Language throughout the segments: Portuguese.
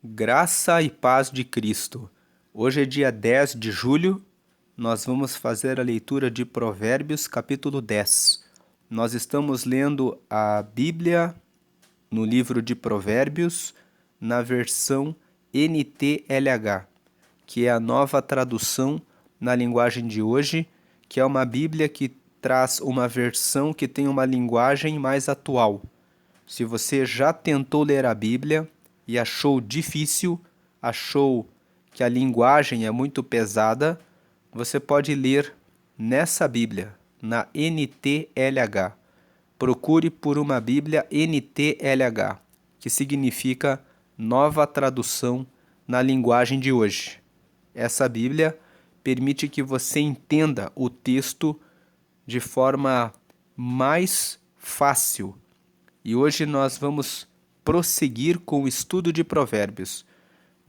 Graça e paz de Cristo. Hoje é dia 10 de julho, nós vamos fazer a leitura de Provérbios, capítulo 10. Nós estamos lendo a Bíblia no livro de Provérbios, na versão NTLH, que é a nova tradução na linguagem de hoje, que é uma Bíblia que traz uma versão que tem uma linguagem mais atual. Se você já tentou ler a Bíblia e achou difícil, achou que a linguagem é muito pesada, você pode ler nessa Bíblia, na NTLH. Procure por uma Bíblia NTLH, que significa Nova Tradução na linguagem de hoje. Essa Bíblia permite que você entenda o texto de forma mais fácil. E hoje nós vamos prosseguir com o estudo de Provérbios.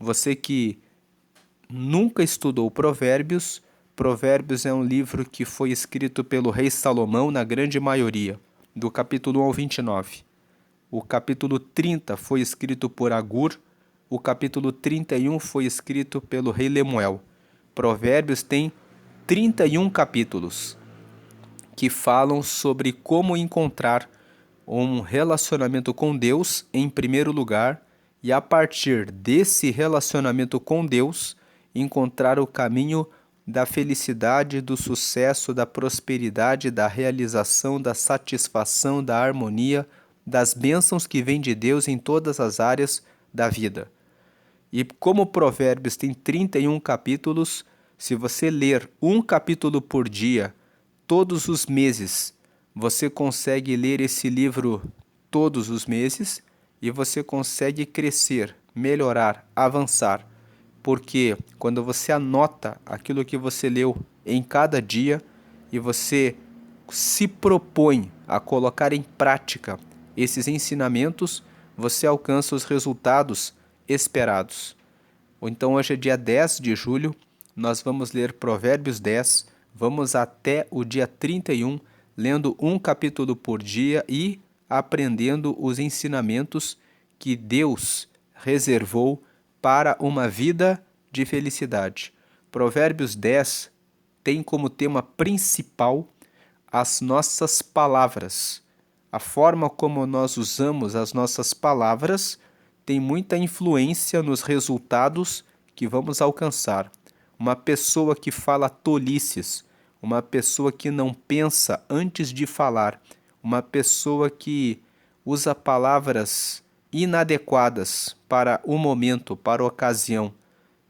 Você que nunca estudou Provérbios, Provérbios é um livro que foi escrito pelo rei Salomão na grande maioria, do capítulo 1 ao 29. O capítulo 30 foi escrito por Agur, o capítulo 31 foi escrito pelo rei Lemuel. Provérbios tem 31 capítulos que falam sobre como encontrar um relacionamento com Deus em primeiro lugar e, a partir desse relacionamento com Deus, encontrar o caminho da felicidade, do sucesso, da prosperidade, da realização, da satisfação, da harmonia, das bênçãos que vêm de Deus em todas as áreas da vida. E como Provérbios tem 31 capítulos, se você ler um capítulo por dia, todos os meses, você consegue ler esse livro todos os meses e você consegue crescer, melhorar, avançar. Porque quando você anota aquilo que você leu em cada dia e você se propõe a colocar em prática esses ensinamentos, você alcança os resultados esperados. Então hoje é dia 10 de julho, nós vamos ler Provérbios 10, vamos até o dia 31, lendo um capítulo por dia e aprendendo os ensinamentos que Deus reservou para uma vida de felicidade. Provérbios 10 tem como tema principal as nossas palavras. A forma como nós usamos as nossas palavras tem muita influência nos resultados que vamos alcançar. Uma pessoa que fala tolices, uma pessoa que não pensa antes de falar, uma pessoa que usa palavras inadequadas para o momento, para a ocasião,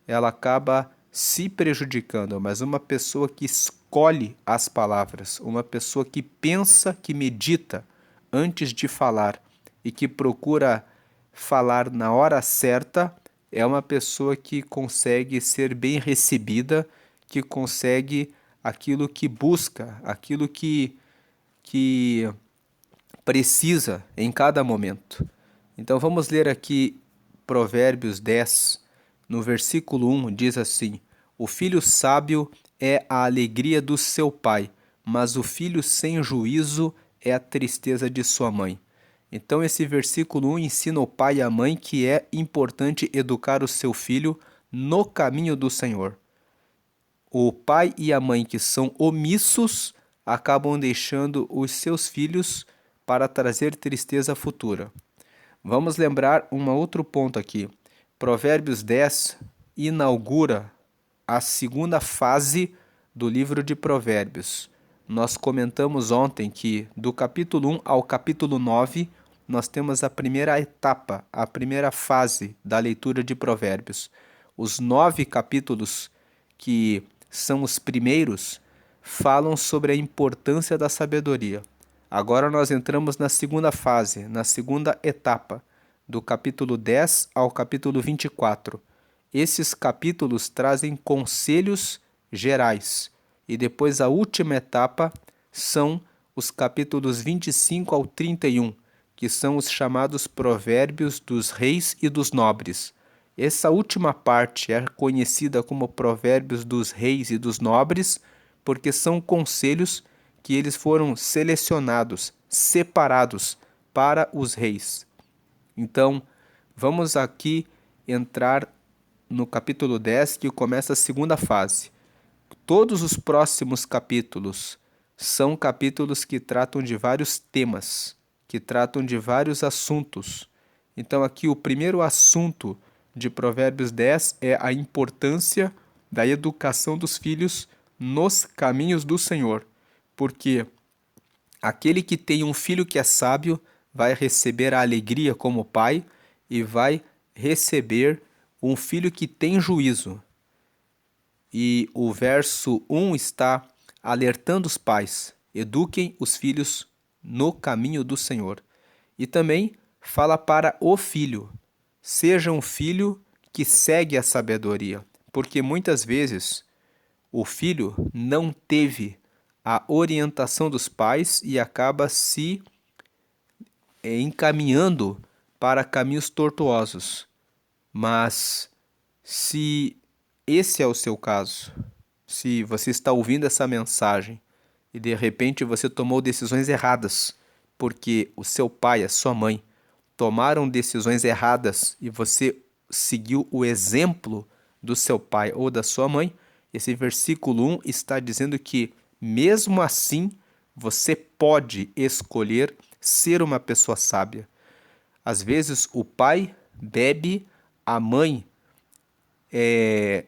ela acaba se prejudicando. Mas uma pessoa que escolhe as palavras, uma pessoa que pensa, que medita antes de falar e que procura falar na hora certa, é uma pessoa que consegue ser bem recebida, que consegue aquilo que busca, aquilo que precisa em cada momento. Então vamos ler aqui Provérbios 10, no versículo 1, diz assim: O filho sábio é a alegria do seu pai, mas o filho sem juízo é a tristeza de sua mãe. Então esse versículo 1 ensina o pai e a mãe que é importante educar o seu filho no caminho do Senhor. O pai e a mãe que são omissos acabam deixando os seus filhos para trazer tristeza futura. Vamos lembrar um outro ponto aqui. Provérbios 10 inaugura a segunda fase do livro de Provérbios. Nós comentamos ontem que do capítulo 1 ao capítulo 9, nós temos a primeira etapa, a primeira fase da leitura de Provérbios. Os 9 capítulos que são os primeiros falam sobre a importância da sabedoria. Agora nós entramos na segunda fase, na segunda etapa, do capítulo 10 ao capítulo 24. Esses capítulos trazem conselhos gerais. E depois a última etapa são os capítulos 25 ao 31, que são os chamados provérbios dos reis e dos nobres. Essa última parte é conhecida como provérbios dos reis e dos nobres, porque são conselhos que eles foram selecionados, separados para os reis. Então, vamos aqui entrar no capítulo 10, que começa a segunda fase. Todos os próximos capítulos são capítulos que tratam de vários temas, que tratam de vários assuntos. Então aqui o primeiro assunto de Provérbios 10 é a importância da educação dos filhos nos caminhos do Senhor, porque aquele que tem um filho que é sábio vai receber a alegria como pai e vai receber um filho que tem juízo. E o verso 1 está alertando os pais: eduquem os filhos no caminho do Senhor. E também fala para o filho: seja um filho que segue a sabedoria, porque muitas vezes o filho não teve a orientação dos pais e acaba se encaminhando para caminhos tortuosos. Mas se esse é o seu caso, se você está ouvindo essa mensagem e de repente você tomou decisões erradas, porque o seu pai, a sua mãe, tomaram decisões erradas e você seguiu o exemplo do seu pai ou da sua mãe, esse versículo 1 está dizendo que, mesmo assim, você pode escolher ser uma pessoa sábia. Às vezes o pai bebe, a mãe é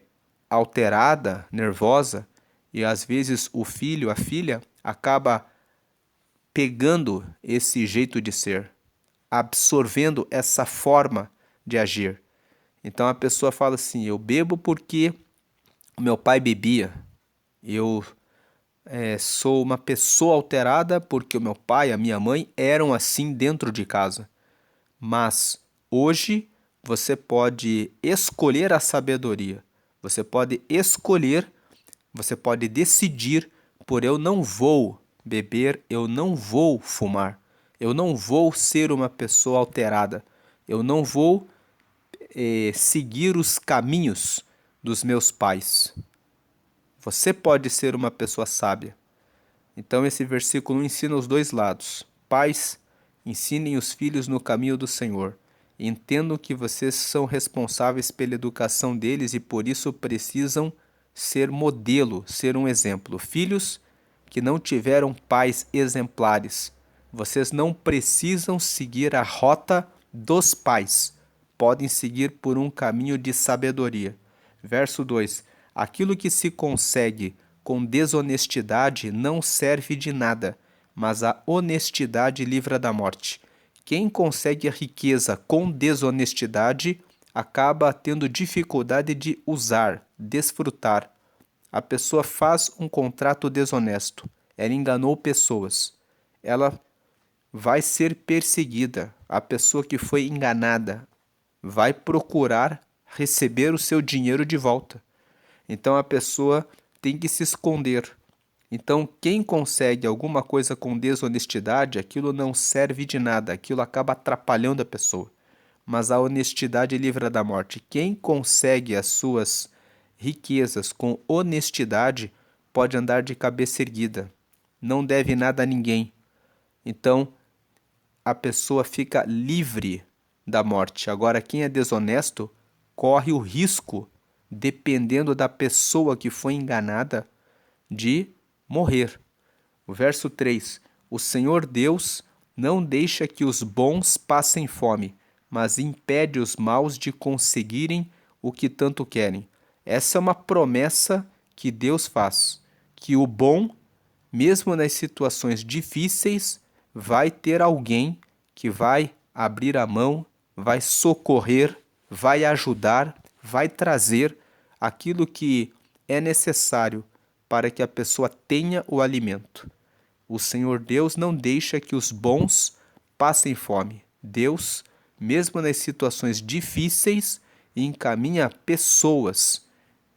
alterada, nervosa, e às vezes o filho, a filha, acaba pegando esse jeito de ser, absorvendo essa forma de agir. Então a pessoa fala assim: eu bebo porque o meu pai bebia, eu sou uma pessoa alterada porque o meu pai, a minha mãe eram assim dentro de casa. Mas hoje você pode escolher a sabedoria. Você pode escolher, você pode decidir por: eu não vou beber, eu não vou fumar, eu não vou ser uma pessoa alterada, eu não vou seguir os caminhos dos meus pais. Você pode ser uma pessoa sábia. Então esse versículo ensina os dois lados. Pais, ensinem os filhos no caminho do Senhor. Entendam que vocês são responsáveis pela educação deles e por isso precisam ser modelo, ser um exemplo. Filhos que não tiveram pais exemplares, vocês não precisam seguir a rota dos pais. Podem seguir por um caminho de sabedoria. Verso 2: aquilo que se consegue com desonestidade não serve de nada, mas a honestidade livra da morte. Quem consegue a riqueza com desonestidade acaba tendo dificuldade de usar, desfrutar. A pessoa faz um contrato desonesto, ela enganou pessoas, ela vai ser perseguida. A pessoa que foi enganada vai procurar receber o seu dinheiro de volta. Então a pessoa tem que se esconder. Então, quem consegue alguma coisa com desonestidade, aquilo não serve de nada, aquilo acaba atrapalhando a pessoa. Mas a honestidade livra da morte. Quem consegue as suas riquezas com honestidade pode andar de cabeça erguida, não deve nada a ninguém. Então, a pessoa fica livre da morte. Agora, quem é desonesto corre o risco, dependendo da pessoa que foi enganada, de morrer. O verso 3: o Senhor Deus não deixa que os bons passem fome, mas impede os maus de conseguirem o que tanto querem. Essa é uma promessa que Deus faz, que o bom, mesmo nas situações difíceis, vai ter alguém que vai abrir a mão, vai socorrer, vai ajudar, vai trazer aquilo que é necessário para que a pessoa tenha o alimento. O Senhor Deus não deixa que os bons passem fome. Deus, mesmo nas situações difíceis, encaminha pessoas,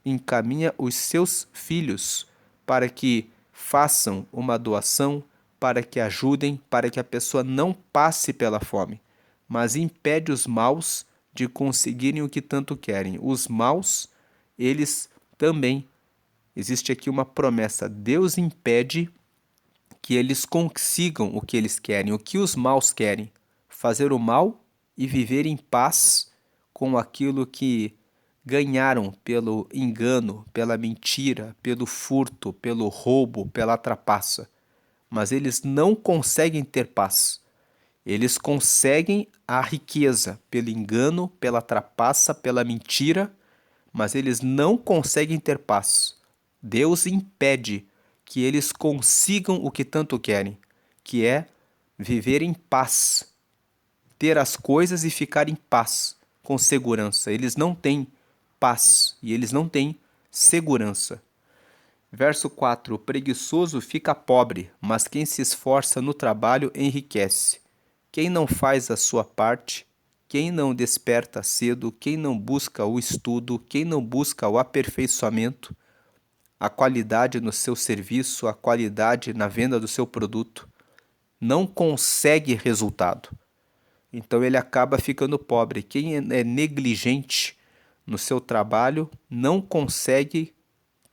encaminha os seus filhos para que façam uma doação, para que ajudem, para que a pessoa não passe pela fome, mas impede os maus de conseguirem o que tanto querem. Os maus, eles também, existe aqui uma promessa: Deus impede que eles consigam o que eles querem. O que os maus querem? Fazer o mal e viver em paz com aquilo que ganharam pelo engano, pela mentira, pelo furto, pelo roubo, pela trapaça. Mas eles não conseguem ter paz. Eles conseguem a riqueza pelo engano, pela trapaça, pela mentira, mas eles não conseguem ter paz. Deus impede que eles consigam o que tanto querem, que é viver em paz, ter as coisas e ficar em paz, com segurança. Eles não têm paz e eles não têm segurança. Verso 4: o preguiçoso fica pobre, mas quem se esforça no trabalho enriquece. Quem não faz a sua parte, quem não desperta cedo, quem não busca o estudo, quem não busca o aperfeiçoamento, a qualidade no seu serviço, a qualidade na venda do seu produto, não consegue resultado. Então ele acaba ficando pobre. Quem é negligente no seu trabalho não consegue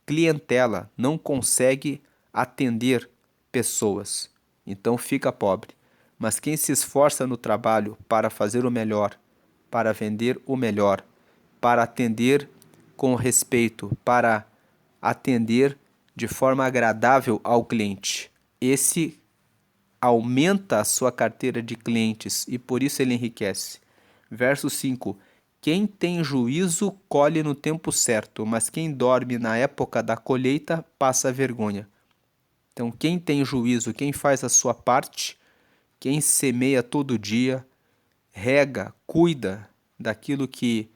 clientela, não consegue atender pessoas. Então fica pobre. Mas quem se esforça no trabalho para fazer o melhor, para vender o melhor, para atender com respeito, para atender de forma agradável ao cliente, esse aumenta a sua carteira de clientes e por isso ele enriquece. Verso 5: quem tem juízo colhe no tempo certo, mas quem dorme na época da colheita passa vergonha. Então, quem tem juízo, quem faz a sua parte, quem semeia todo dia, rega, cuida daquilo que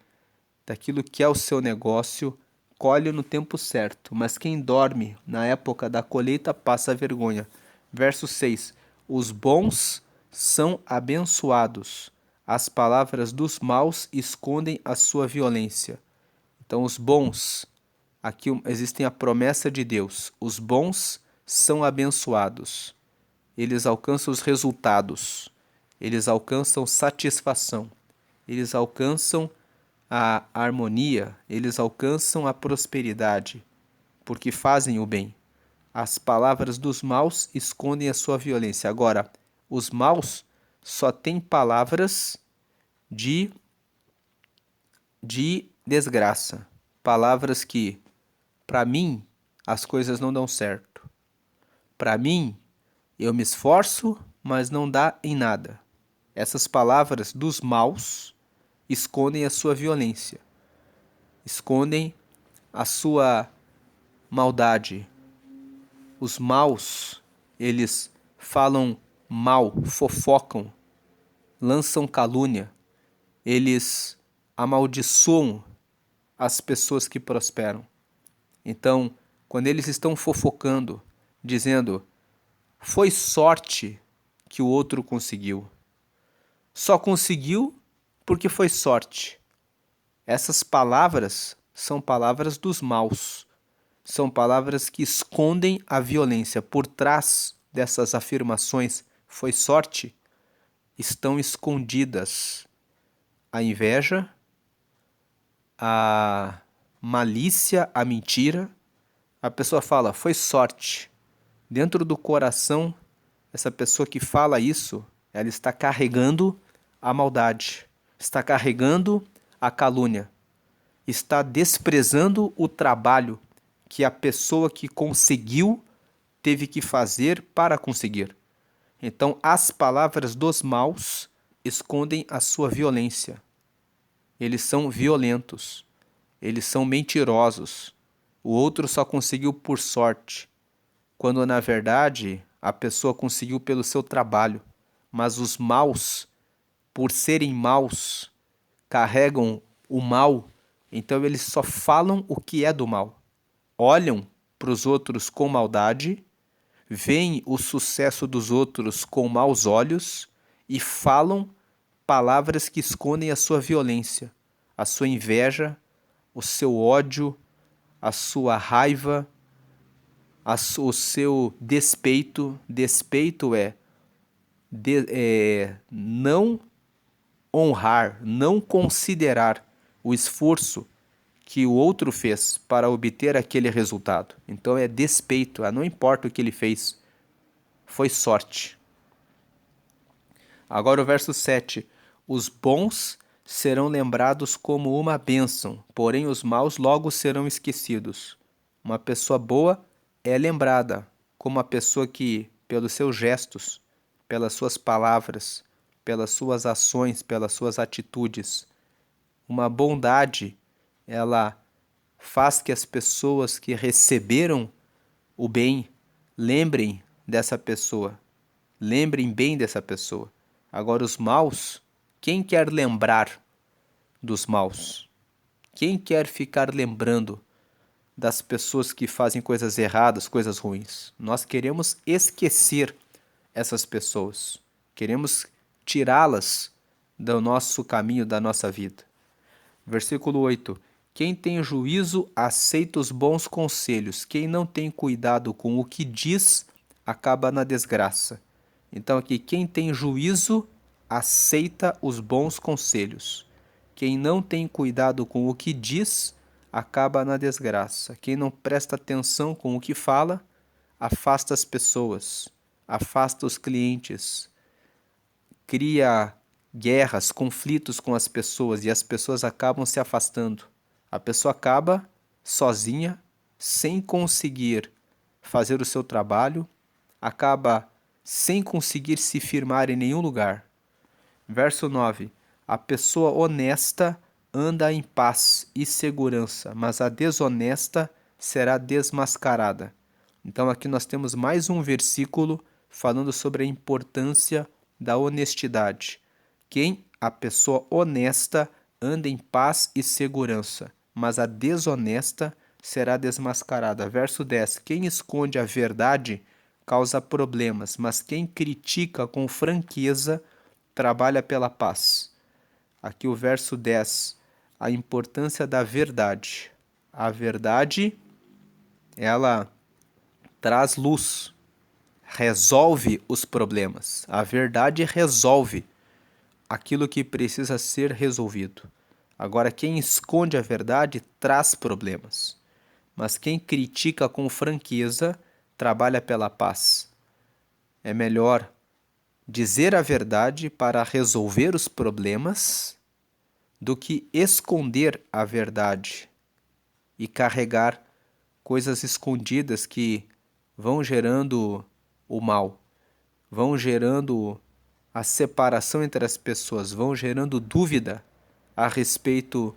é o seu negócio, colhe no tempo certo, mas quem dorme na época da colheita passa vergonha. Verso 6: os bons são abençoados, as palavras dos maus escondem a sua violência. Então, os bons, aqui existem a promessa de Deus, os bons são abençoados, eles alcançam os resultados, eles alcançam satisfação, eles alcançam a harmonia, eles alcançam a prosperidade, porque fazem o bem. As palavras dos maus escondem a sua violência. Agora, os maus só têm palavras de desgraça. Palavras que, para mim, as coisas não dão certo. Para mim, eu me esforço, mas não dá em nada. Essas palavras dos maus escondem a sua violência, escondem a sua maldade. Os maus, eles falam mal, fofocam, lançam calúnia, eles amaldiçoam as pessoas que prosperam. Então, quando eles estão fofocando, dizendo, foi sorte que o outro conseguiu. Só conseguiu porque foi sorte. Essas palavras são palavras dos maus. São palavras que escondem a violência. Por trás dessas afirmações, foi sorte, estão escondidas a inveja, a malícia, a mentira. A pessoa fala, foi sorte. Dentro do coração, essa pessoa que fala isso, ela está carregando a maldade, está carregando a calúnia, está desprezando o trabalho que a pessoa que conseguiu teve que fazer para conseguir. Então, as palavras dos maus escondem a sua violência. Eles são violentos, eles são mentirosos. O outro só conseguiu por sorte, quando na verdade a pessoa conseguiu pelo seu trabalho. Mas os maus, por serem maus, carregam o mal, então eles só falam o que é do mal. Olham para os outros com maldade, veem o sucesso dos outros com maus olhos e falam palavras que escondem a sua violência, a sua inveja, o seu ódio, a sua raiva, o seu despeito. Despeito é não honrar, não considerar o esforço que o outro fez para obter aquele resultado. Então é despeito, não importa o que ele fez, foi sorte. Agora o verso 7. Os bons serão lembrados como uma bênção, porém os maus logo serão esquecidos. Uma pessoa boa é lembrada como uma pessoa que, pelos seus gestos, pelas suas palavras, pelas suas ações, pelas suas atitudes, uma bondade, ela faz que as pessoas que receberam o bem lembrem dessa pessoa, lembrem bem dessa pessoa. Agora, os maus, quem quer lembrar dos maus? Quem quer ficar lembrando das pessoas que fazem coisas erradas, coisas ruins? Nós queremos esquecer essas pessoas, queremos tirá-las do nosso caminho, da nossa vida. Versículo 8. Quem tem juízo aceita os bons conselhos. Quem não tem cuidado com o que diz, acaba na desgraça. Então aqui, quem tem juízo aceita os bons conselhos. Quem não tem cuidado com o que diz, acaba na desgraça. Quem não presta atenção com o que fala, afasta as pessoas, afasta os clientes, cria guerras, conflitos com as pessoas e as pessoas acabam se afastando. A pessoa acaba sozinha, sem conseguir fazer o seu trabalho, acaba sem conseguir se firmar em nenhum lugar. Verso 9. A pessoa honesta anda em paz e segurança, mas a desonesta será desmascarada. Então aqui nós temos mais um versículo falando sobre a importância da honestidade. A pessoa honesta anda em paz e segurança, mas a desonesta será desmascarada. Verso 10. Quem esconde a verdade causa problemas, mas quem critica com franqueza trabalha pela paz. Aqui o verso 10. A importância da verdade. A verdade, ela traz luz, resolve os problemas. A verdade resolve aquilo que precisa ser resolvido. Agora, quem esconde a verdade traz problemas, mas quem critica com franqueza trabalha pela paz. É melhor dizer a verdade para resolver os problemas do que esconder a verdade e carregar coisas escondidas que vão gerando o mal, vão gerando a separação entre as pessoas, vão gerando dúvida a respeito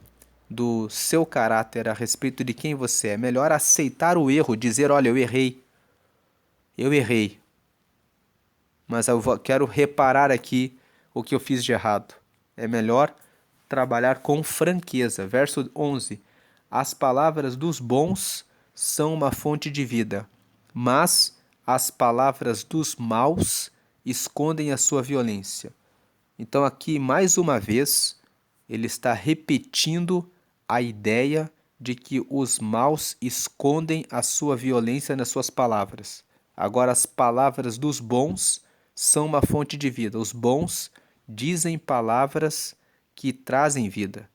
do seu caráter, a respeito de quem você é. Melhor aceitar o erro, dizer, olha, eu errei, mas quero reparar aqui o que eu fiz de errado. É melhor trabalhar com franqueza. Verso 11. As palavras dos bons são uma fonte de vida, mas as palavras dos maus escondem a sua violência. Então aqui, mais uma vez, ele está repetindo a ideia de que os maus escondem a sua violência nas suas palavras. Agora, as palavras dos bons são uma fonte de vida. Os bons dizem palavras que trazem vida.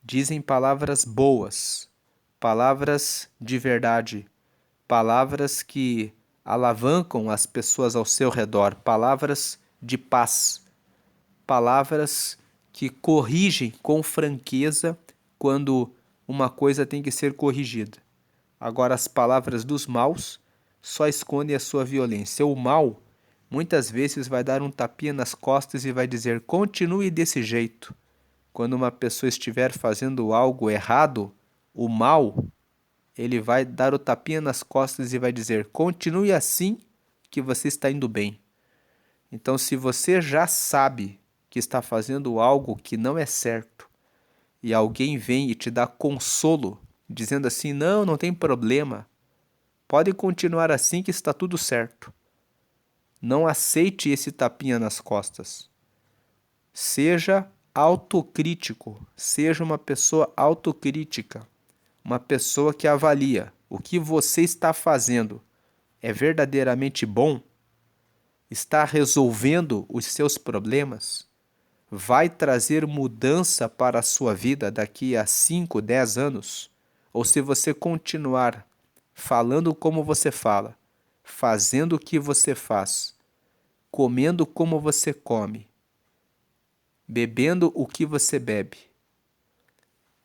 Dizem palavras boas, palavras de verdade, palavras que alavancam as pessoas ao seu redor, palavras de paz, palavras que corrigem com franqueza quando uma coisa tem que ser corrigida. Agora, as palavras dos maus só escondem a sua violência. O mal, muitas vezes, vai dar um tapinha nas costas e vai dizer, continue desse jeito. Quando uma pessoa estiver fazendo algo errado, o mal, ele vai dar o tapinha nas costas e vai dizer, continue assim que você está indo bem. Então, se você já sabe que está fazendo algo que não é certo, e alguém vem e te dá consolo, dizendo assim, não tem problema, pode continuar assim que está tudo certo. Não aceite esse tapinha nas costas. Seja autocrítico, seja uma pessoa autocrítica, uma pessoa que avalia o que você está fazendo é verdadeiramente bom, está resolvendo os seus problemas, vai trazer mudança para a sua vida daqui a 5, 10 anos, ou se você continuar falando como você fala, fazendo o que você faz, comendo como você come, bebendo o que você bebe,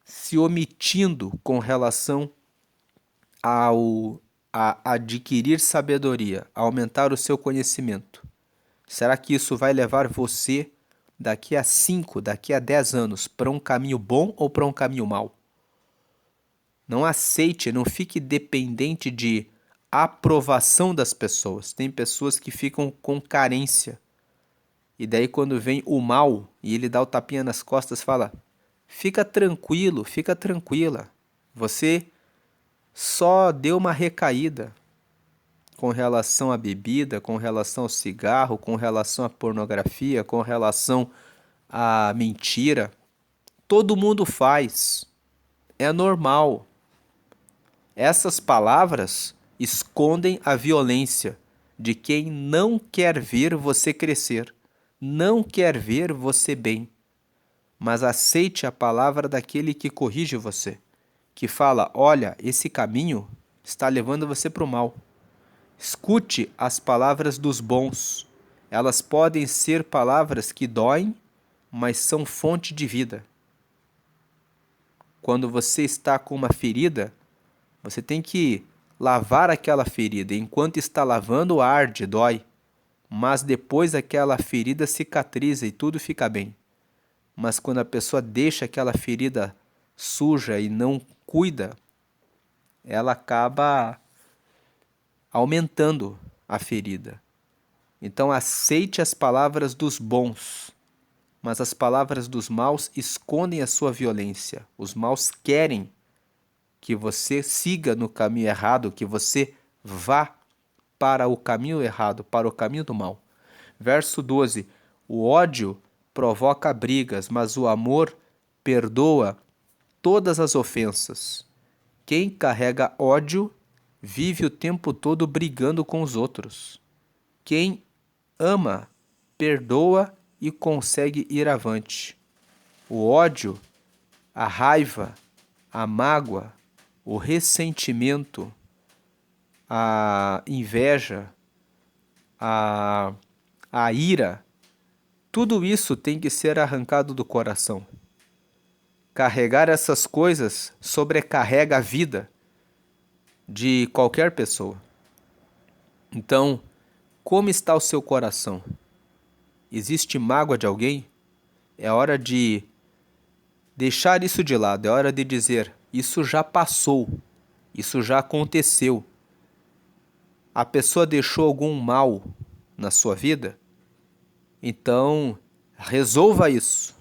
se omitindo com relação a adquirir sabedoria, a aumentar o seu conhecimento, será que isso vai levar você daqui a 5, daqui a 10 anos para um caminho bom ou para um caminho mau? Não aceite, não fique dependente de aprovação das pessoas. Tem pessoas que ficam com carência. E daí quando vem o mal e ele dá o tapinha nas costas, fala: fica tranquilo, fica tranquila. Você só deu uma recaída com relação à bebida, com relação ao cigarro, com relação à pornografia, com relação à mentira. Todo mundo faz. É normal. Essas palavras escondem a violência de quem não quer ver você crescer, não quer ver você bem. Mas aceite a palavra daquele que corrige você, que fala: olha, esse caminho está levando você para o mal. Escute as palavras dos bons. Elas podem ser palavras que doem, mas são fonte de vida. Quando você está com uma ferida, você tem que lavar aquela ferida. Enquanto está lavando, arde, dói. Mas depois aquela ferida cicatriza e tudo fica bem. Mas quando a pessoa deixa aquela ferida suja e não cuida, ela acaba aumentando a ferida. Então aceite as palavras dos bons, mas as palavras dos maus escondem a sua violência. Os maus querem que você siga no caminho errado, que você vá para o caminho errado, para o caminho do mal. Verso 12: o ódio provoca brigas, mas o amor perdoa todas as ofensas. Quem carrega ódio vive o tempo todo brigando com os outros. Quem ama, perdoa e consegue ir avante. O ódio, a raiva, a mágoa, o ressentimento, a inveja, a ira, tudo isso tem que ser arrancado do coração. Carregar essas coisas sobrecarrega a vida de qualquer pessoa. Então, como está o seu coração? Existe mágoa de alguém? É hora de deixar isso de lado, é hora de dizer: isso já passou, isso já aconteceu. A pessoa deixou algum mal na sua vida? Então, resolva isso.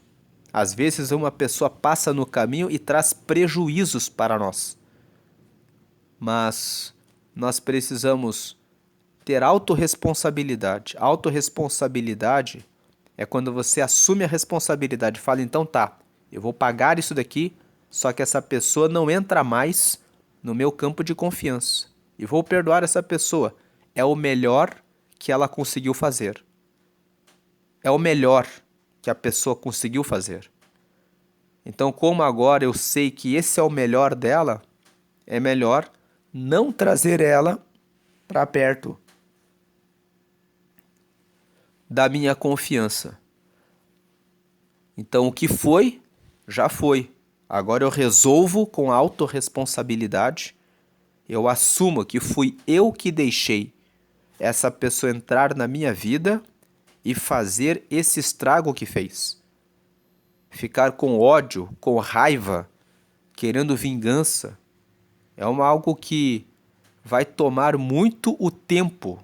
Às vezes uma pessoa passa no caminho e traz prejuízos para nós. Mas nós precisamos ter autorresponsabilidade. Autorresponsabilidade é quando você assume a responsabilidade e fala: então tá, eu vou pagar isso daqui, só que essa pessoa não entra mais no meu campo de confiança. E vou perdoar essa pessoa. É o melhor que ela conseguiu fazer. É o melhor que a pessoa conseguiu fazer. Então, como agora eu sei que esse é o melhor dela, é melhor não trazer ela para perto da minha confiança. Então, o que foi, já foi. Agora eu resolvo com autorresponsabilidade. Eu assumo que fui eu que deixei essa pessoa entrar na minha vida e fazer esse estrago que fez. Ficar com ódio, com raiva, querendo vingança, é algo que vai tomar muito o tempo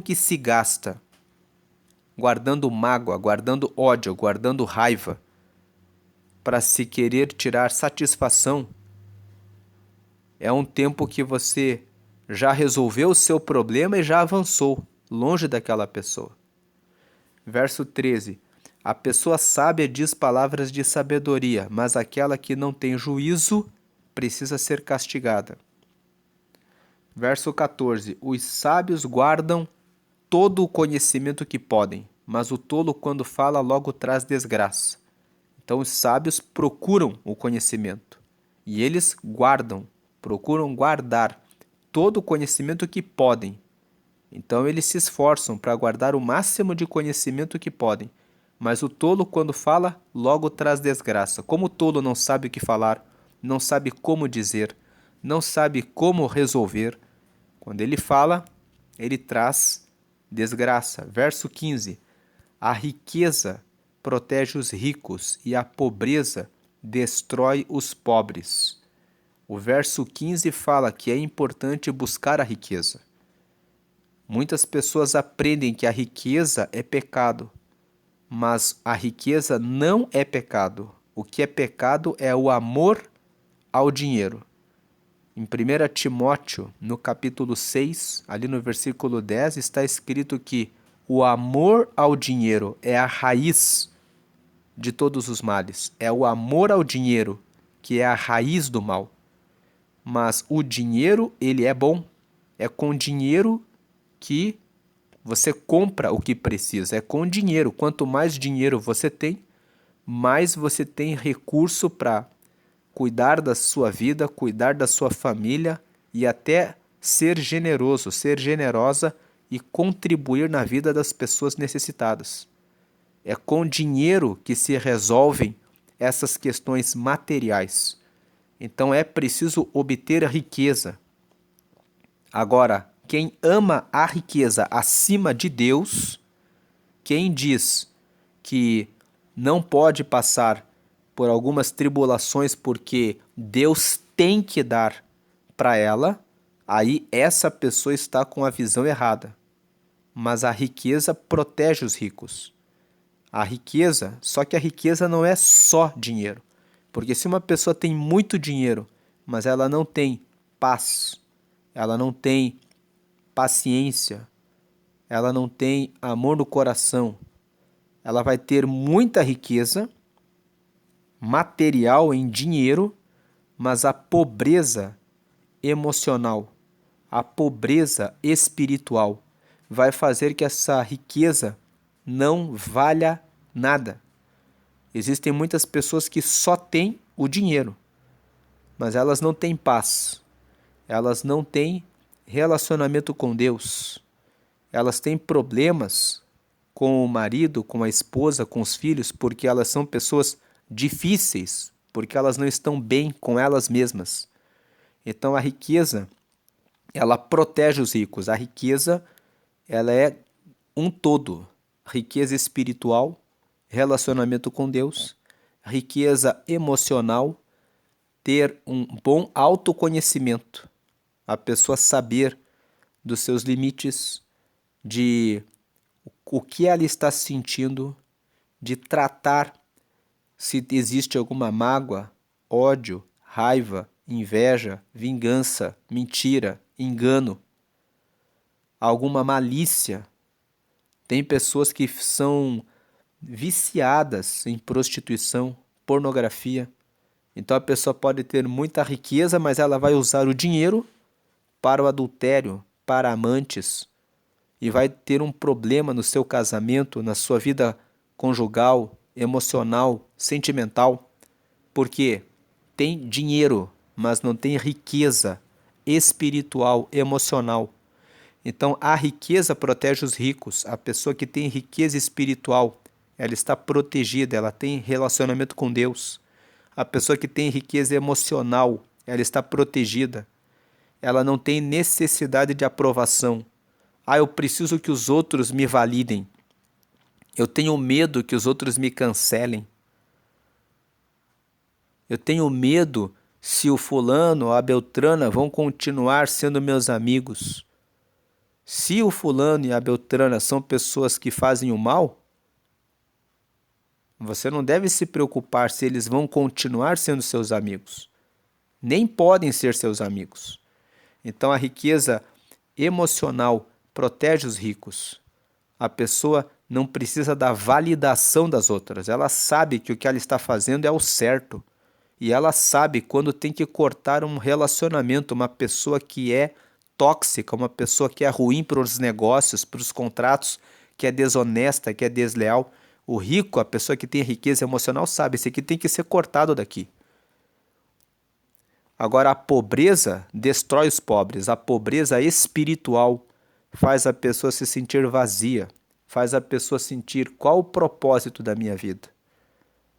que se gasta guardando mágoa, guardando ódio, guardando raiva, para se querer tirar satisfação. É um tempo que você já resolveu o seu problema e já avançou longe daquela pessoa. Verso 13: a pessoa sábia diz palavras de sabedoria, mas aquela que não tem juízo precisa ser castigada. Verso 14: os sábios guardam todo o conhecimento que podem, mas o tolo, quando fala, logo traz desgraça. Então, os sábios procuram o conhecimento e eles procuram guardar todo o conhecimento que podem. Então, eles se esforçam para guardar o máximo de conhecimento que podem. Mas o tolo, quando fala, logo traz desgraça. Como o tolo não sabe o que falar, não sabe como dizer, não sabe como resolver, quando ele fala, ele traz desgraça. Verso 15: a riqueza protege os ricos e a pobreza destrói os pobres. O verso 15 fala que é importante buscar a riqueza. Muitas pessoas aprendem que a riqueza é pecado, mas a riqueza não é pecado. O que é pecado é o amor ao dinheiro. Em 1 Timóteo, no capítulo 6, ali no versículo 10, está escrito que o amor ao dinheiro é a raiz de todos os males. É o amor ao dinheiro que é a raiz do mal. Mas o dinheiro, ele é bom. É com dinheiro que você compra o que precisa. É com dinheiro. Quanto mais dinheiro você tem, mais você tem recurso para cuidar da sua vida, cuidar da sua família e até ser generoso, ser generosa e contribuir na vida das pessoas necessitadas. É com dinheiro que se resolvem essas questões materiais. Então é preciso obter a riqueza. Agora, quem ama a riqueza acima de Deus, quem diz que não pode passar por algumas tribulações porque Deus tem que dar para ela, aí essa pessoa está com a visão errada. Mas a riqueza protege os ricos. A riqueza, só que a riqueza não é só dinheiro. Porque se uma pessoa tem muito dinheiro, mas ela não tem paz, ela não tem paciência, ela não tem amor no coração, ela vai ter muita riqueza material em dinheiro, mas a pobreza emocional, a pobreza espiritual vai fazer que essa riqueza não valha nada. Existem muitas pessoas que só têm o dinheiro, mas elas não têm paz, elas não têm relacionamento com Deus, elas têm problemas com o marido, com a esposa, com os filhos, porque elas são pessoas difíceis, porque elas não estão bem com elas mesmas. Então a riqueza, ela protege os ricos. A riqueza, ela é um todo. Riqueza espiritual, relacionamento com Deus, riqueza emocional, ter um bom autoconhecimento, a pessoa saber dos seus limites, de o que ela está sentindo, de tratar se existe alguma mágoa, ódio, raiva, inveja, vingança, mentira, engano, alguma malícia. Tem pessoas que são viciadas em prostituição, pornografia. Então a pessoa pode ter muita riqueza, mas ela vai usar o dinheiro para o adultério, para amantes, e vai ter um problema no seu casamento, na sua vida conjugal, emocional, sentimental, porque tem dinheiro, mas não tem riqueza espiritual, emocional. Então a riqueza protege os ricos. A pessoa que tem riqueza espiritual, ela está protegida, ela tem relacionamento com Deus. A pessoa que tem riqueza emocional, ela está protegida. Ela não tem necessidade de aprovação. Ah, eu preciso que os outros me validem. Eu tenho medo que os outros me cancelem. Eu tenho medo se o fulano ou a beltrana vão continuar sendo meus amigos. Se o fulano e a beltrana são pessoas que fazem o mal, você não deve se preocupar se eles vão continuar sendo seus amigos. Nem podem ser seus amigos. Então a riqueza emocional protege os ricos. A pessoa não precisa da validação das outras. Ela sabe que o que ela está fazendo é o certo. E ela sabe quando tem que cortar um relacionamento, uma pessoa que é tóxica, uma pessoa que é ruim para os negócios, para os contratos, que é desonesta, que é desleal. O rico, a pessoa que tem riqueza emocional, sabe, esse aqui tem que ser cortado daqui. Agora, a pobreza destrói os pobres. A pobreza espiritual faz a pessoa se sentir vazia, faz a pessoa sentir qual o propósito da minha vida.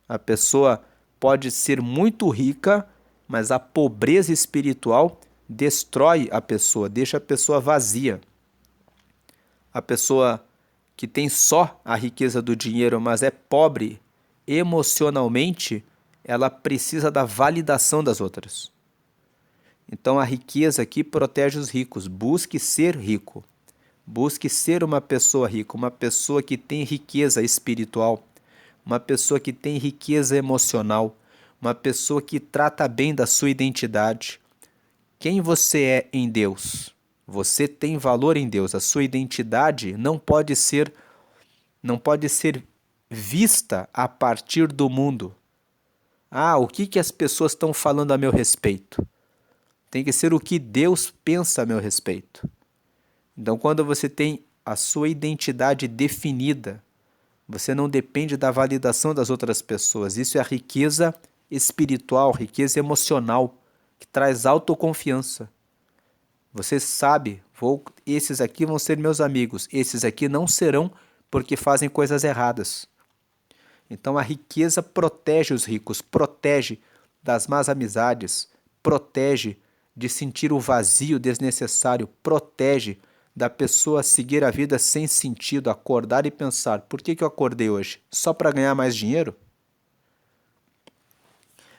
A pessoa pode ser muito rica, mas a pobreza espiritual destrói a pessoa, deixa a pessoa vazia. A pessoa que tem só a riqueza do dinheiro, mas é pobre emocionalmente, ela precisa da validação das outras. Então a riqueza aqui protege os ricos. Busque ser rico. Busque ser uma pessoa rica, uma pessoa que tem riqueza espiritual, uma pessoa que tem riqueza emocional, uma pessoa que trata bem da sua identidade. Quem você é em Deus? Você tem valor em Deus. A sua identidade não pode ser vista a partir do mundo. Ah, o que as pessoas estão falando a meu respeito? Tem que ser o que Deus pensa a meu respeito. Então, quando você tem a sua identidade definida, você não depende da validação das outras pessoas. Isso é a riqueza espiritual, riqueza emocional, que traz autoconfiança. Você sabe, esses aqui vão ser meus amigos, esses aqui não serão porque fazem coisas erradas. Então a riqueza protege os ricos, protege das más amizades, protege de sentir o vazio desnecessário, protege da pessoa seguir a vida sem sentido, acordar e pensar, por que eu acordei hoje? Só para ganhar mais dinheiro?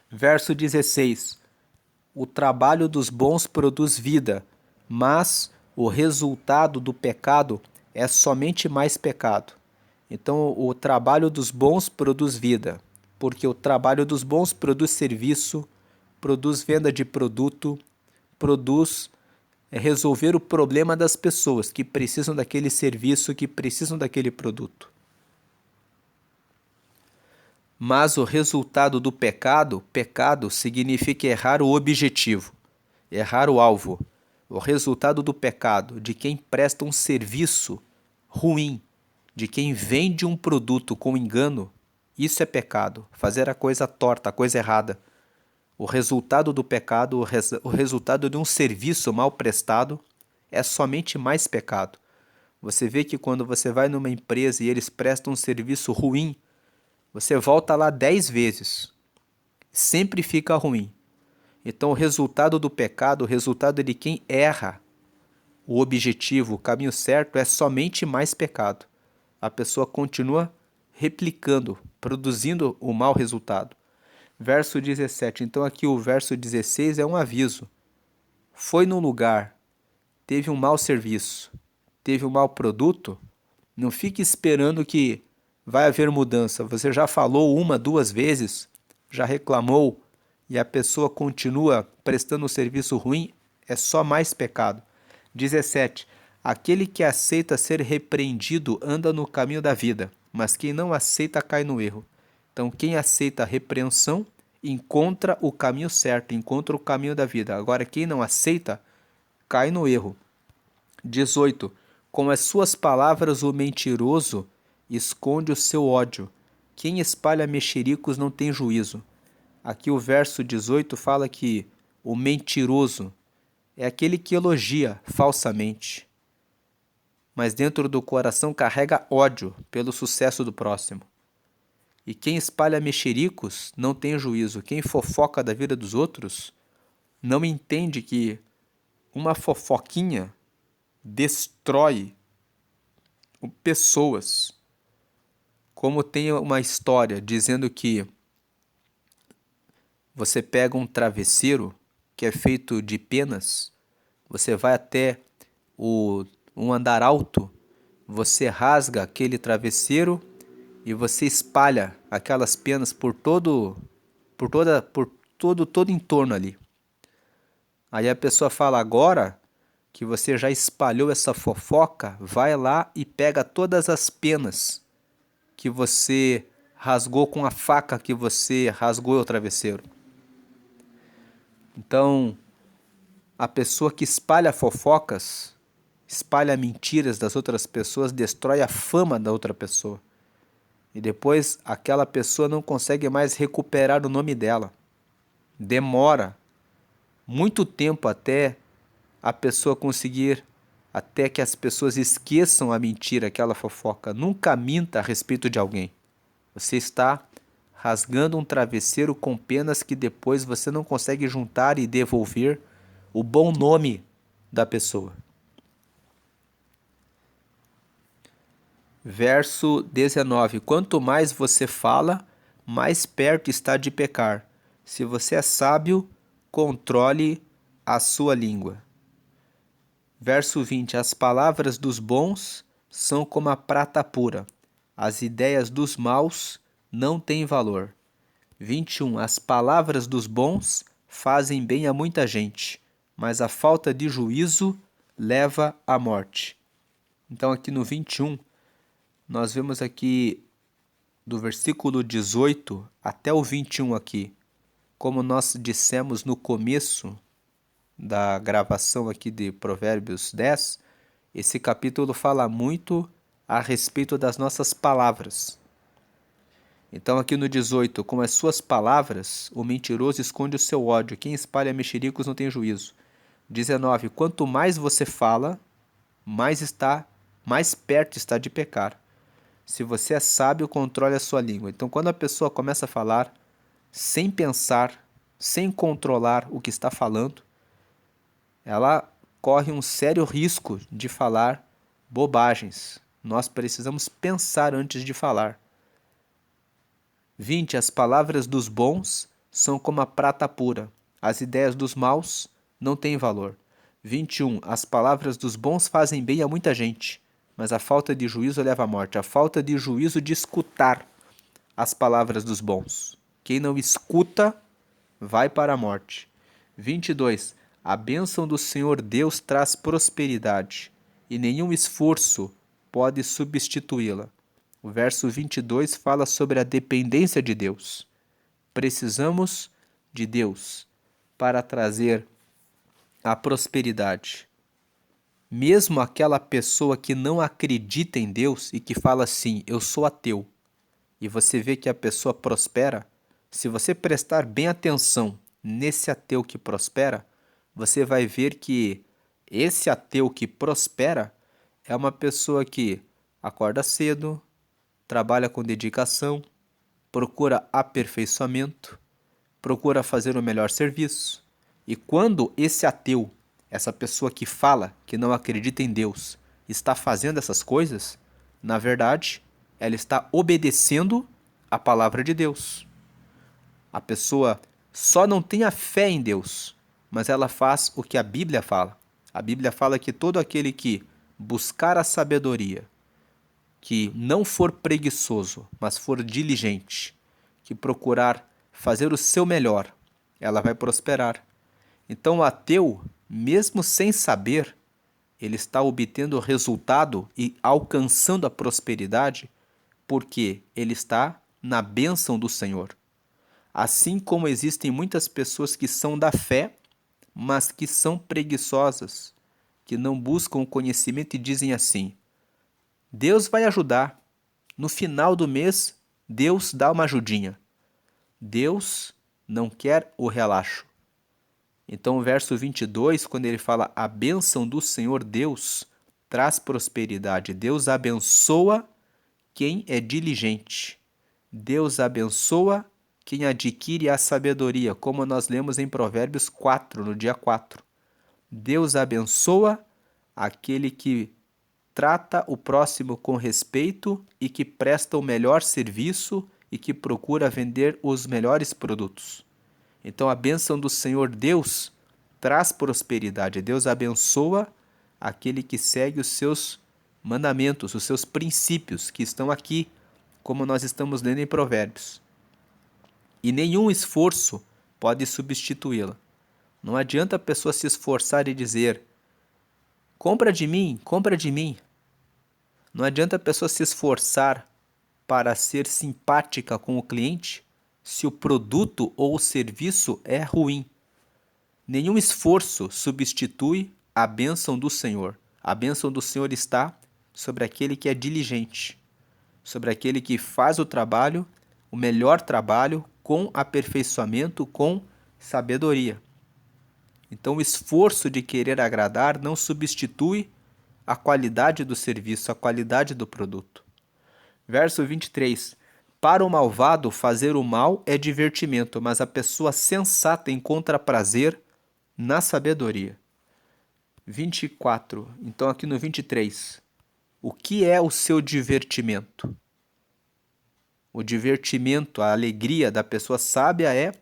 Verso 16. O trabalho dos bons produz vida, mas o resultado do pecado é somente mais pecado. Então, o trabalho dos bons produz vida, porque o trabalho dos bons produz serviço, produz venda de produto, produz resolver o problema das pessoas que precisam daquele serviço, que precisam daquele produto. Mas o resultado do pecado significa errar o objetivo, errar o alvo. O resultado do pecado, de quem presta um serviço ruim, de quem vende um produto com engano, isso é pecado, fazer a coisa torta, a coisa errada. O resultado do pecado, o resultado de um serviço mal prestado, é somente mais pecado. Você vê que quando você vai numa empresa e eles prestam um serviço ruim, você volta lá 10 vezes. Sempre fica ruim. Então o resultado do pecado, o resultado de quem erra o objetivo, o caminho certo, é somente mais pecado. A pessoa continua replicando, produzindo o mau resultado. Verso 17. Então aqui o verso 16 é um aviso. Foi num lugar, teve um mau serviço, teve um mau produto, não fique esperando que vai haver mudança. Você já falou uma, duas vezes, já reclamou e a pessoa continua prestando um serviço ruim, é só mais pecado. 17. Aquele que aceita ser repreendido anda no caminho da vida, mas quem não aceita cai no erro. Então, quem aceita a repreensão encontra o caminho certo, encontra o caminho da vida. Agora, quem não aceita cai no erro. 18. Com as suas palavras o mentiroso esconde o seu ódio. Quem espalha mexericos não tem juízo. Aqui o verso 18 fala que o mentiroso é aquele que elogia falsamente, mas dentro do coração carrega ódio pelo sucesso do próximo. E quem espalha mexericos não tem juízo. Quem fofoca da vida dos outros não entende que uma fofoquinha destrói pessoas. Como tem uma história dizendo que você pega um travesseiro que é feito de penas, você vai até um andar alto, você rasga aquele travesseiro e você espalha aquelas penas por todo entorno ali. Aí a pessoa fala, agora que você já espalhou essa fofoca, vai lá e pega todas as penas que você rasgou com a faca que você rasgou o travesseiro. Então, a pessoa que espalha fofocas, espalha mentiras das outras pessoas, destrói a fama da outra pessoa. E depois aquela pessoa não consegue mais recuperar o nome dela. Demora muito tempo até a pessoa conseguir até que as pessoas esqueçam a mentira, aquela fofoca. Nunca minta a respeito de alguém. Você está rasgando um travesseiro com penas que depois você não consegue juntar e devolver o bom nome da pessoa. Verso 19. Quanto mais você fala, mais perto está de pecar. Se você é sábio, controle a sua língua. Verso 20. As palavras dos bons são como a prata pura. As ideias dos maus não têm valor. 21. As palavras dos bons fazem bem a muita gente, mas a falta de juízo leva à morte. Então aqui no 21, nós vemos aqui do versículo 18 até o 21 aqui, como nós dissemos no começo da gravação aqui de Provérbios 10, esse capítulo fala muito a respeito das nossas palavras. Então aqui no 18, com as suas palavras, o mentiroso esconde o seu ódio, quem espalha mexericos não tem juízo. 19, quanto mais você fala, mais perto está de pecar. Se você é sábio, controle a sua língua. Então quando a pessoa começa a falar sem pensar, sem controlar o que está falando, ela corre um sério risco de falar bobagens. Nós precisamos pensar antes de falar. 20. As palavras dos bons são como a prata pura. As ideias dos maus não têm valor. 21. As palavras dos bons fazem bem a muita gente, mas a falta de juízo leva à morte. A falta de juízo de escutar as palavras dos bons. Quem não escuta vai para a morte. 22. A bênção do Senhor Deus traz prosperidade, e nenhum esforço pode substituí-la. O verso 22 fala sobre a dependência de Deus. Precisamos de Deus para trazer a prosperidade. Mesmo aquela pessoa que não acredita em Deus e que fala assim, eu sou ateu, e você vê que a pessoa prospera, se você prestar bem atenção nesse ateu que prospera, você vai ver que esse ateu que prospera é uma pessoa que acorda cedo, trabalha com dedicação, procura aperfeiçoamento, procura fazer o melhor serviço. E quando esse ateu, essa pessoa que fala que não acredita em Deus, está fazendo essas coisas, na verdade, ela está obedecendo a palavra de Deus. A pessoa só não tem a fé em Deus, mas ela faz o que a Bíblia fala. A Bíblia fala que todo aquele que buscar a sabedoria, que não for preguiçoso, mas for diligente, que procurar fazer o seu melhor, ela vai prosperar. Então o ateu, mesmo sem saber, ele está obtendo resultado e alcançando a prosperidade porque ele está na bênção do Senhor. Assim como existem muitas pessoas que são da fé, mas que são preguiçosas, que não buscam o conhecimento e dizem assim, Deus vai ajudar. No final do mês, Deus dá uma ajudinha. Deus não quer o relaxo. Então o verso 22, quando ele fala a bênção do Senhor Deus, traz prosperidade. Deus abençoa quem é diligente. Deus abençoa quem adquire a sabedoria, como nós lemos em Provérbios 4, no dia 4. Deus abençoa aquele que trata o próximo com respeito e que presta o melhor serviço e que procura vender os melhores produtos. Então a bênção do Senhor Deus traz prosperidade. Deus abençoa aquele que segue os seus mandamentos, os seus princípios que estão aqui, como nós estamos lendo em Provérbios. E nenhum esforço pode substituí-la. Não adianta a pessoa se esforçar e dizer, compra de mim, compra de mim. Não adianta a pessoa se esforçar para ser simpática com o cliente se o produto ou o serviço é ruim. Nenhum esforço substitui a bênção do Senhor. A bênção do Senhor está sobre aquele que é diligente, sobre aquele que faz o trabalho, o melhor trabalho, com aperfeiçoamento, com sabedoria. Então o esforço de querer agradar não substitui a qualidade do serviço, a qualidade do produto. Verso 23. Para o malvado, fazer o mal é divertimento, mas a pessoa sensata encontra prazer na sabedoria. 24. Então, aqui no 23. O que é o seu divertimento? O divertimento, a alegria da pessoa sábia é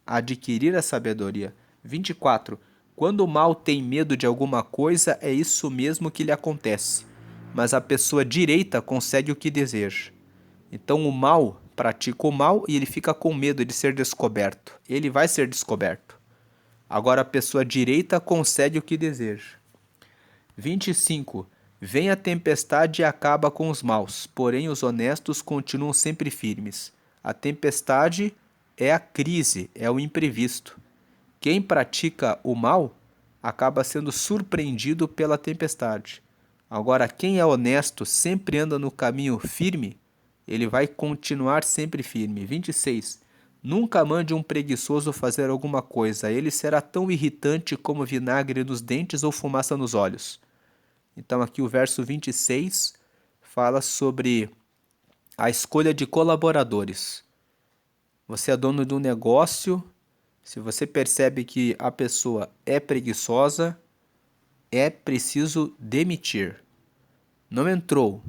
adquirir a sabedoria. 24. Quando o mal tem medo de alguma coisa, é isso mesmo que lhe acontece. Mas a pessoa direita consegue o que deseja. Então o mal pratica o mal e ele fica com medo de ser descoberto. Ele vai ser descoberto. Agora a pessoa direita consegue o que deseja. 25. Vem a tempestade e acaba com os maus, porém os honestos continuam sempre firmes. A tempestade é a crise, é o imprevisto. Quem pratica o mal acaba sendo surpreendido pela tempestade. Agora, quem é honesto sempre anda no caminho firme, ele vai continuar sempre firme. 26. Nunca mande um preguiçoso fazer alguma coisa, ele será tão irritante como vinagre nos dentes ou fumaça nos olhos. Então aqui o verso 26 fala sobre a escolha de colaboradores. Você é dono de um negócio, se você percebe que a pessoa é preguiçosa, é preciso demitir. Não entrou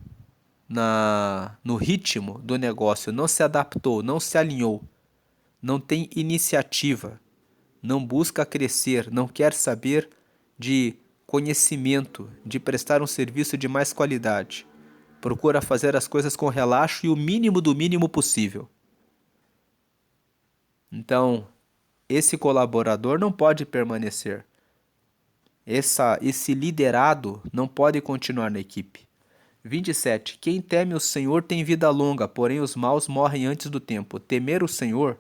no ritmo do negócio, não se adaptou, não se alinhou, não tem iniciativa, não busca crescer, não quer saber de conhecimento, de prestar um serviço de mais qualidade. Procura fazer as coisas com relaxo e o mínimo do mínimo possível. Então, esse colaborador não pode permanecer. Esse liderado não pode continuar na equipe. 27. Quem teme o Senhor tem vida longa, porém os maus morrem antes do tempo. Temer o Senhor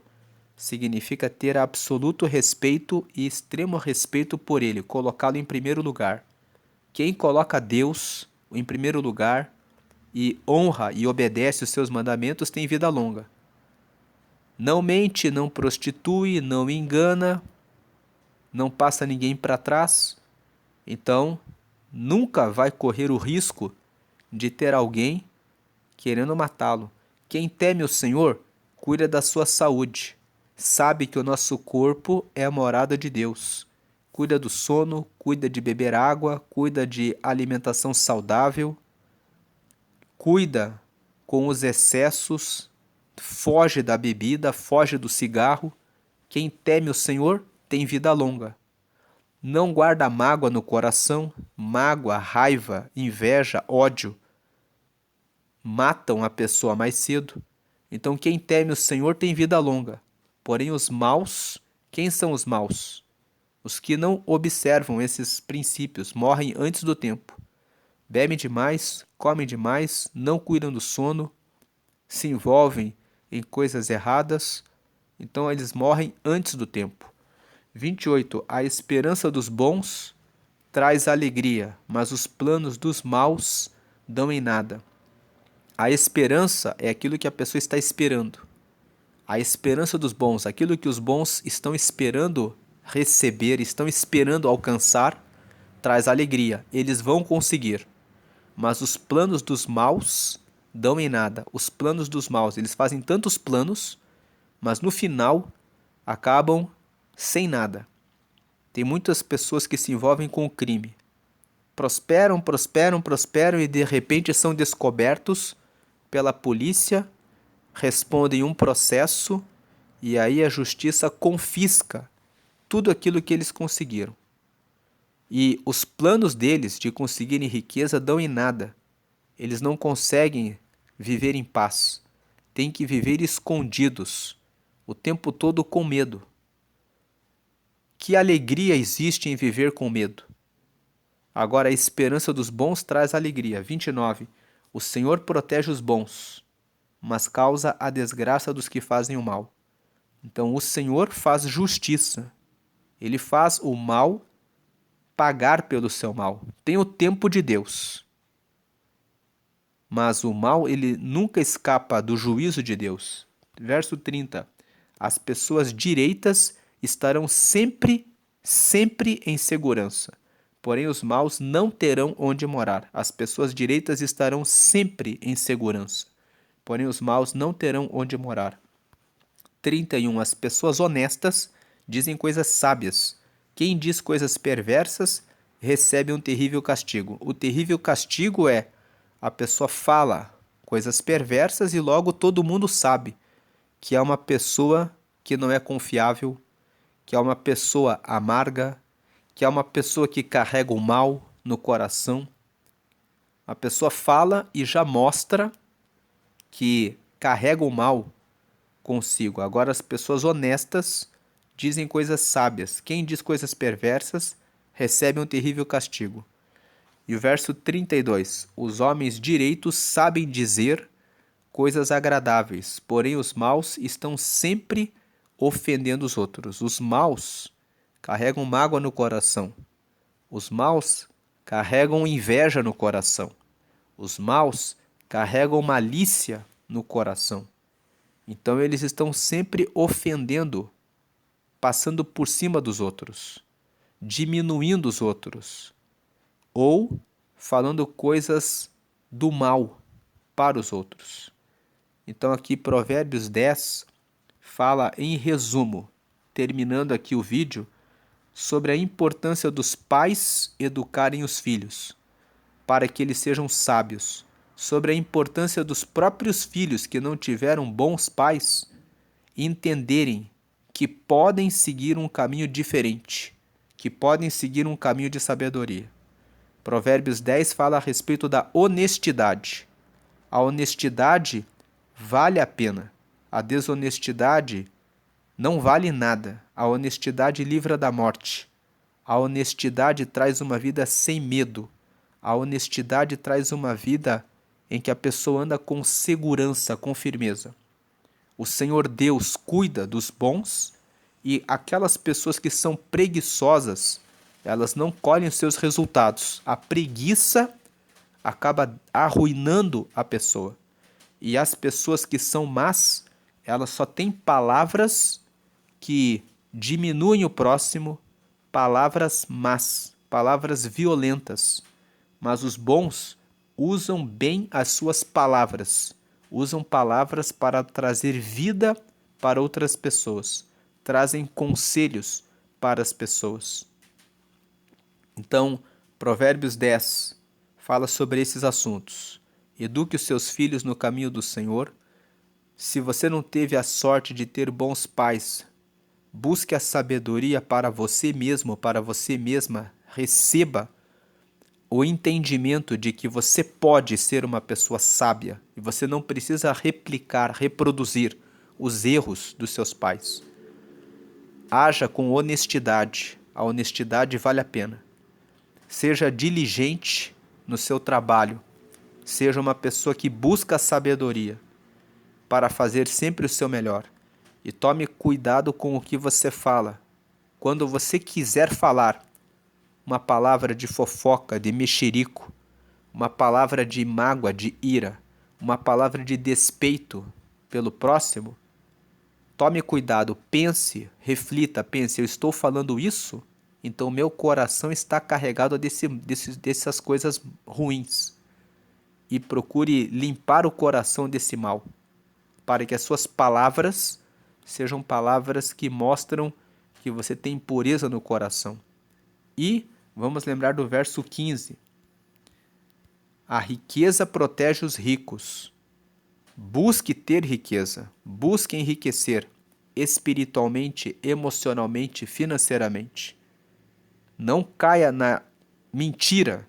significa ter absoluto respeito e extremo respeito por Ele, colocá-lo em primeiro lugar. Quem coloca Deus em primeiro lugar e honra e obedece os seus mandamentos tem vida longa. Não mente, não prostitui, não engana, não passa ninguém para trás. Então, nunca vai correr o risco de ter alguém querendo matá-lo. Quem teme o Senhor, cuida da sua saúde. Sabe que o nosso corpo é a morada de Deus. Cuida do sono, cuida de beber água, cuida de alimentação saudável, cuida com os excessos, foge da bebida, foge do cigarro. Quem teme o Senhor tem vida longa. Não guarda mágoa no coração, mágoa, raiva, inveja, ódio matam a pessoa mais cedo. Então quem teme o Senhor tem vida longa. Porém os maus, quem são os maus? Os que não observam esses princípios morrem antes do tempo. Bebem demais, comem demais, não cuidam do sono, se envolvem em coisas erradas, então eles morrem antes do tempo. 28. A esperança dos bons traz alegria, mas os planos dos maus dão em nada. A esperança é aquilo que a pessoa está esperando. A esperança dos bons, aquilo que os bons estão esperando receber, estão esperando alcançar, traz alegria. Eles vão conseguir. Mas os planos dos maus dão em nada. Os planos dos maus, eles fazem tantos planos, mas no final acabam sem nada. Tem muitas pessoas que se envolvem com o crime. Prosperam, prosperam, prosperam e de repente são descobertos pela polícia, respondem um processo e aí a justiça confisca tudo aquilo que eles conseguiram. E os planos deles de conseguirem riqueza dão em nada. Eles não conseguem viver em paz. Têm que viver escondidos, o tempo todo com medo. Que alegria existe em viver com medo? Agora, a esperança dos bons traz alegria. 29. O Senhor protege os bons, mas causa a desgraça dos que fazem o mal. Então, o Senhor faz justiça. Ele faz o mal pagar pelo seu mal. Tem o tempo de Deus. Mas o mal, ele nunca escapa do juízo de Deus. Verso 30. As pessoas direitas estarão sempre em segurança. porém os maus não terão onde morar. As pessoas direitas estarão sempre em segurança, porém os maus não terão onde morar. 31. As pessoas honestas dizem coisas sábias. Quem diz coisas perversas recebe um terrível castigo. O terrível castigo é a pessoa fala coisas perversas e logo todo mundo sabe que é uma pessoa que não é confiável, que é uma pessoa amarga, que é uma pessoa que carrega o mal no coração. A pessoa fala e já mostra que carrega o mal consigo. Agora, as pessoas honestas dizem coisas sábias. Quem diz coisas perversas recebe um terrível castigo. E o verso 32. Os homens direitos sabem dizer coisas agradáveis, porém os maus estão sempre ofendendo os outros. Os maus carregam mágoa no coração. Os maus carregam inveja no coração. Os maus carregam malícia no coração. Então eles estão sempre ofendendo, passando por cima dos outros, diminuindo os outros, ou falando coisas do mal para os outros. Então aqui Provérbios 10 fala em resumo, terminando aqui o vídeo, sobre a importância dos pais educarem os filhos, para que eles sejam sábios, sobre a importância dos próprios filhos que não tiveram bons pais entenderem que podem seguir um caminho diferente, que podem seguir um caminho de sabedoria. Provérbios 10 fala a respeito da honestidade. A honestidade vale a pena. A desonestidade não vale nada. A honestidade livra da morte. A honestidade traz uma vida sem medo. A honestidade traz uma vida em que a pessoa anda com segurança, com firmeza. O Senhor Deus cuida dos bons e aquelas pessoas que são preguiçosas, elas não colhem seus resultados. A preguiça acaba arruinando a pessoa. E as pessoas que são más, elas só têm palavras que diminuem o próximo, palavras más, palavras violentas. Mas os bons usam bem as suas palavras, usam palavras para trazer vida para outras pessoas, trazem conselhos para as pessoas. Então, Provérbios 10 fala sobre esses assuntos. Eduque os seus filhos no caminho do Senhor. Se você não teve a sorte de ter bons pais, busque a sabedoria para você mesmo, para você mesma. Receba o entendimento de que você pode ser uma pessoa sábia e você não precisa replicar, reproduzir os erros dos seus pais. Haja com honestidade. A honestidade vale a pena. Seja diligente no seu trabalho. Seja uma pessoa que busca a sabedoria para fazer sempre o seu melhor. E tome cuidado com o que você fala. Quando você quiser falar uma palavra de fofoca, de mexerico, uma palavra de mágoa, de ira, uma palavra de despeito pelo próximo, tome cuidado, pense, reflita, pense, eu estou falando isso? Então meu coração está carregado dessas coisas ruins. E procure limpar o coração desse mal, para que as suas palavras sejam palavras que mostram que você tem pureza no coração. E vamos lembrar do verso 15. A riqueza protege os ricos. Busque ter riqueza, busque enriquecer espiritualmente, emocionalmente, financeiramente. Não caia na mentira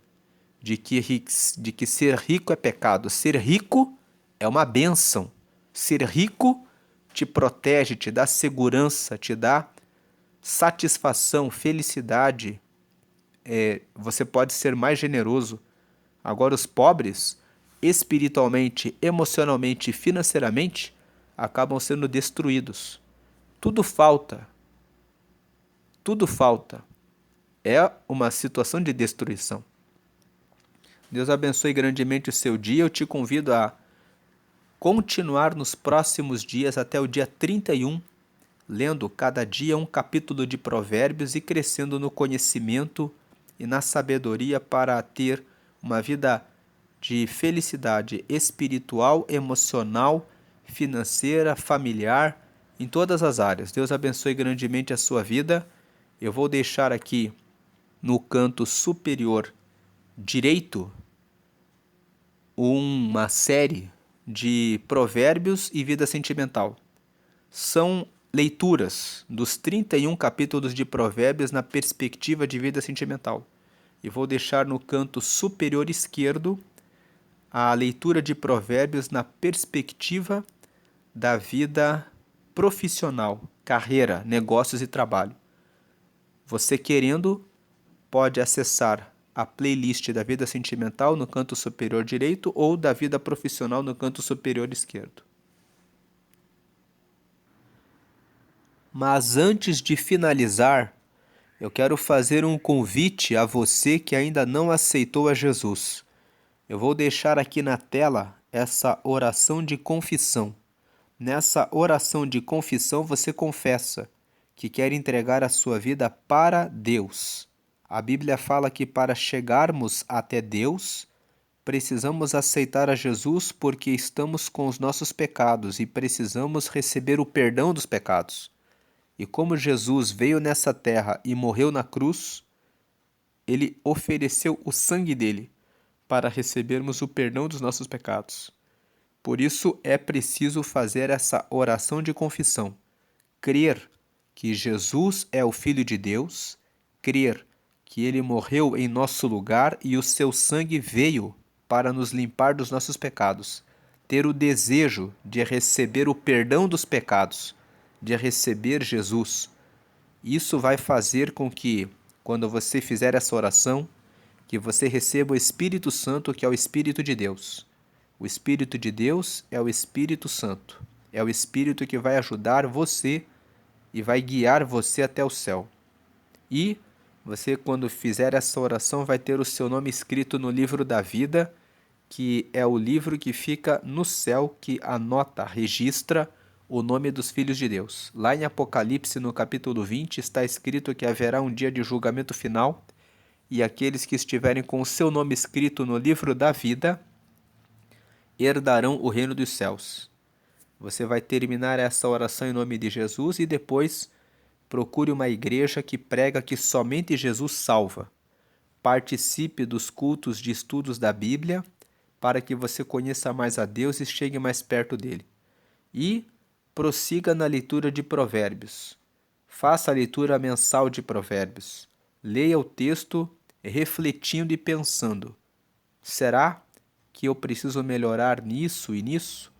de que ser rico é pecado. Ser rico é uma bênção. Ser rico te protege, te dá segurança, te dá satisfação, felicidade. Você pode ser mais generoso. Agora, os pobres, espiritualmente, emocionalmente e financeiramente, acabam sendo destruídos. Tudo falta. Tudo falta. É uma situação de destruição. Deus abençoe grandemente o seu dia. Eu te convido a continuar nos próximos dias até o dia 31, lendo cada dia um capítulo de Provérbios e crescendo no conhecimento e na sabedoria para ter uma vida de felicidade espiritual, emocional, financeira, familiar, em todas as áreas. Deus abençoe grandemente a sua vida. Eu vou deixar aqui no canto superior direito uma série de provérbios e vida sentimental. São leituras dos 31 capítulos de provérbios na perspectiva de vida sentimental. E vou deixar no canto superior esquerdo a leitura de provérbios na perspectiva da vida profissional, carreira, negócios e trabalho. Você querendo, pode acessar a playlist da vida sentimental no canto superior direito ou da vida profissional no canto superior esquerdo. Mas antes de finalizar, eu quero fazer um convite a você que ainda não aceitou a Jesus. Eu vou deixar aqui na tela essa oração de confissão. Nessa oração de confissão você confessa que quer entregar a sua vida para Deus. A Bíblia fala que para chegarmos até Deus, precisamos aceitar a Jesus porque estamos com os nossos pecados e precisamos receber o perdão dos pecados. E como Jesus veio nessa terra e morreu na cruz, ele ofereceu o sangue dele para recebermos o perdão dos nossos pecados. Por isso é preciso fazer essa oração de confissão. Crer que Jesus é o Filho de Deus, crer que ele morreu em nosso lugar e o seu sangue veio para nos limpar dos nossos pecados. Ter o desejo de receber o perdão dos pecados, de receber Jesus. Isso vai fazer com que, quando você fizer essa oração, que você receba o Espírito Santo, que é o Espírito de Deus. O Espírito de Deus é o Espírito Santo. É o Espírito que vai ajudar você e vai guiar você até o céu. E você, quando fizer essa oração, vai ter o seu nome escrito no livro da vida, que é o livro que fica no céu, que anota, registra o nome dos filhos de Deus. Lá em Apocalipse, no capítulo 20, está escrito que haverá um dia de julgamento final e aqueles que estiverem com o seu nome escrito no livro da vida herdarão o reino dos céus. Você vai terminar essa oração em nome de Jesus e depois procure uma igreja que prega que somente Jesus salva. Participe dos cultos de estudos da Bíblia para que você conheça mais a Deus e chegue mais perto dele. E prossiga na leitura de Provérbios. Faça a leitura mensal de Provérbios. Leia o texto refletindo e pensando: será que eu preciso melhorar nisso e nisso?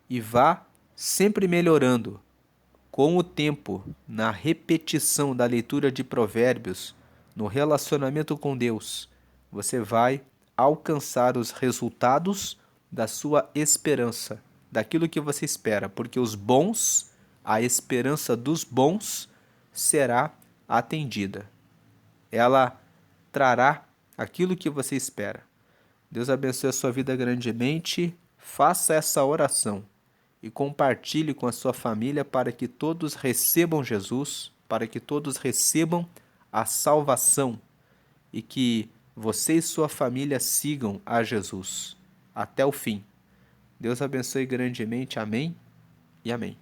E vá sempre melhorando. Com o tempo, na repetição da leitura de Provérbios, no relacionamento com Deus, você vai alcançar os resultados da sua esperança, daquilo que você espera, porque os bons, a esperança dos bons será atendida. Ela trará aquilo que você espera. Deus abençoe a sua vida grandemente. Faça essa oração e compartilhe com a sua família para que todos recebam Jesus, para que todos recebam a salvação e que você e sua família sigam a Jesus até o fim. Deus abençoe grandemente. Amém e amém.